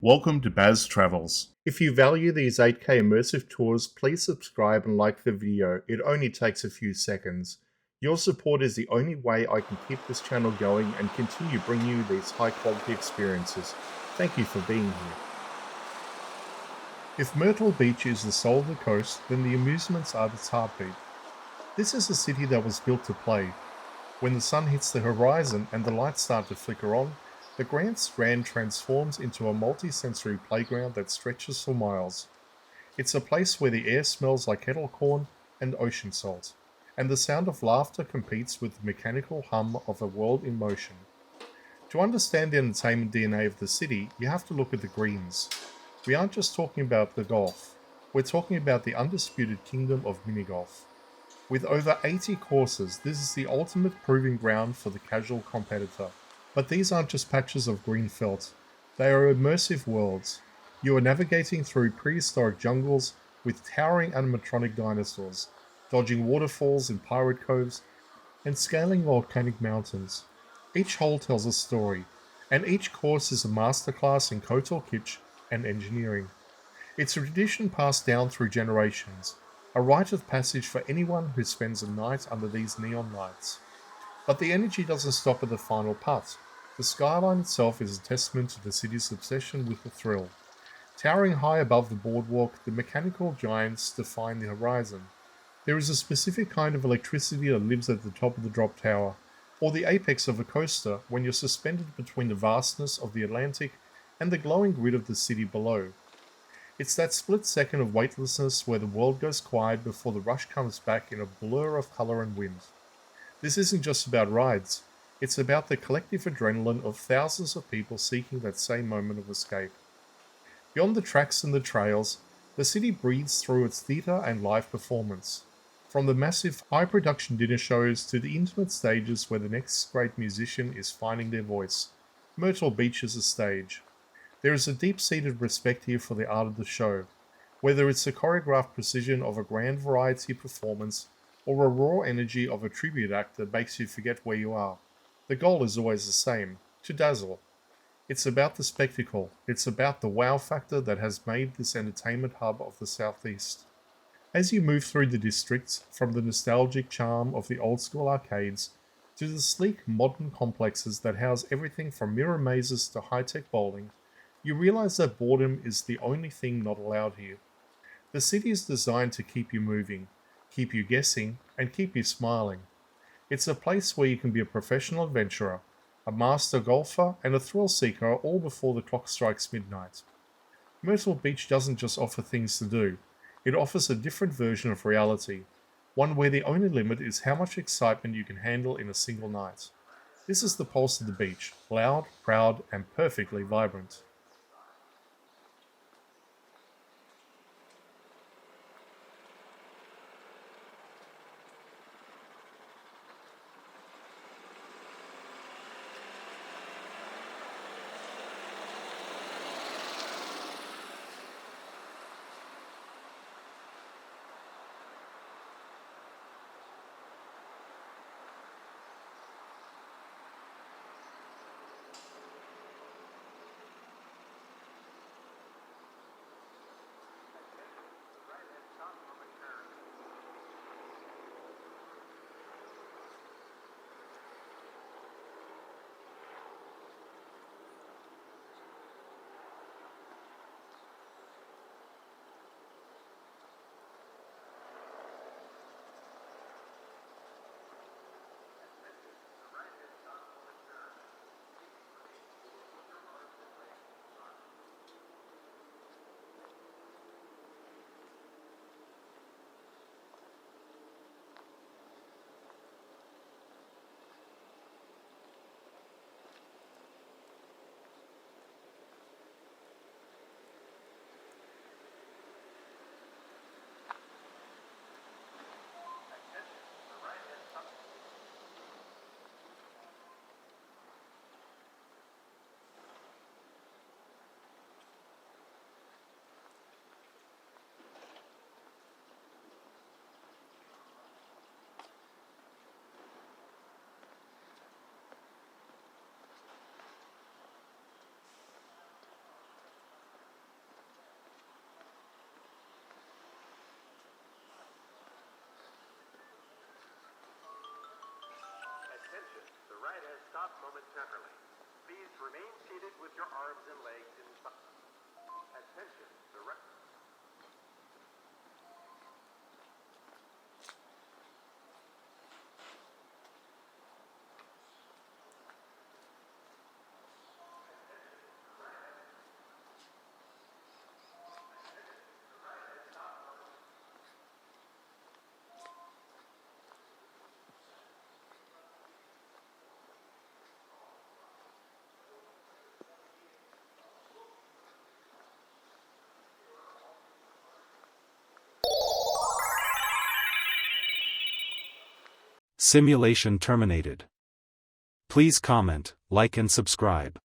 Welcome to Baz Travels. If you value these 8K immersive tours, please subscribe and like the video. It only takes a few seconds. Your support is the only way I can keep this channel going and continue bringing you these high quality experiences. Thank you for being here. If Myrtle Beach is the soul of the coast, then the amusements are its heartbeat. This is a city that was built to play. When the sun hits the horizon and the lights start to flicker on, the Grand Strand transforms into a multi-sensory playground that stretches for miles. It's a place where the air smells like kettle corn and ocean salt, and the sound of laughter competes with the mechanical hum of a world in motion. To understand the entertainment DNA of the city, you have to look at the greens. We aren't just talking about the golf, we're talking about the undisputed kingdom of mini-golf. With over 80 courses, this is the ultimate proving ground for the casual competitor. But these aren't just patches of green felt, they are immersive worlds. You are navigating through prehistoric jungles with towering animatronic dinosaurs, dodging waterfalls in pirate coves, and scaling volcanic mountains. Each hole tells a story, and each course is a masterclass in kitsch and engineering. It's a tradition passed down through generations, a rite of passage for anyone who spends a night under these neon lights. But the energy doesn't stop at the final putt. The skyline itself is a testament to the city's obsession with the thrill. Towering high above the boardwalk, the mechanical giants define the horizon. There is a specific kind of electricity that lives at the top of the drop tower, or the apex of a coaster when you're suspended between the vastness of the Atlantic and the glowing grid of the city below. It's that split second of weightlessness where the world goes quiet before the rush comes back in a blur of color and wind. This isn't just about rides, it's about the collective adrenaline of thousands of people seeking that same moment of escape. Beyond the tracks and the trails, the city breathes through its theatre and live performance. From the massive high-production dinner shows to the intimate stages where the next great musician is finding their voice, Myrtle Beach is a stage. There is a deep-seated respect here for the art of the show, whether it's the choreographed precision of a grand variety performance or a raw energy of a tribute act that makes you forget where you are. The goal is always the same, to dazzle. It's about the spectacle, it's about the wow factor that has made this entertainment hub of the Southeast. As you move through the districts, from the nostalgic charm of the old school arcades to the sleek modern complexes that house everything from mirror mazes to high-tech bowling, you realize that boredom is the only thing not allowed here. The city is designed to keep you moving, keep you guessing, and keep you smiling. It's a place where you can be a professional adventurer, a master golfer, and a thrill seeker all before the clock strikes midnight. Myrtle Beach doesn't just offer things to do, it offers a different version of reality, one where the only limit is how much excitement you can handle in a single night. This is the pulse of the beach, loud, proud, and perfectly vibrant. stop momentarily. Please remain seated with your arms and legs in attention. The Simulation terminated. Please comment, like and subscribe.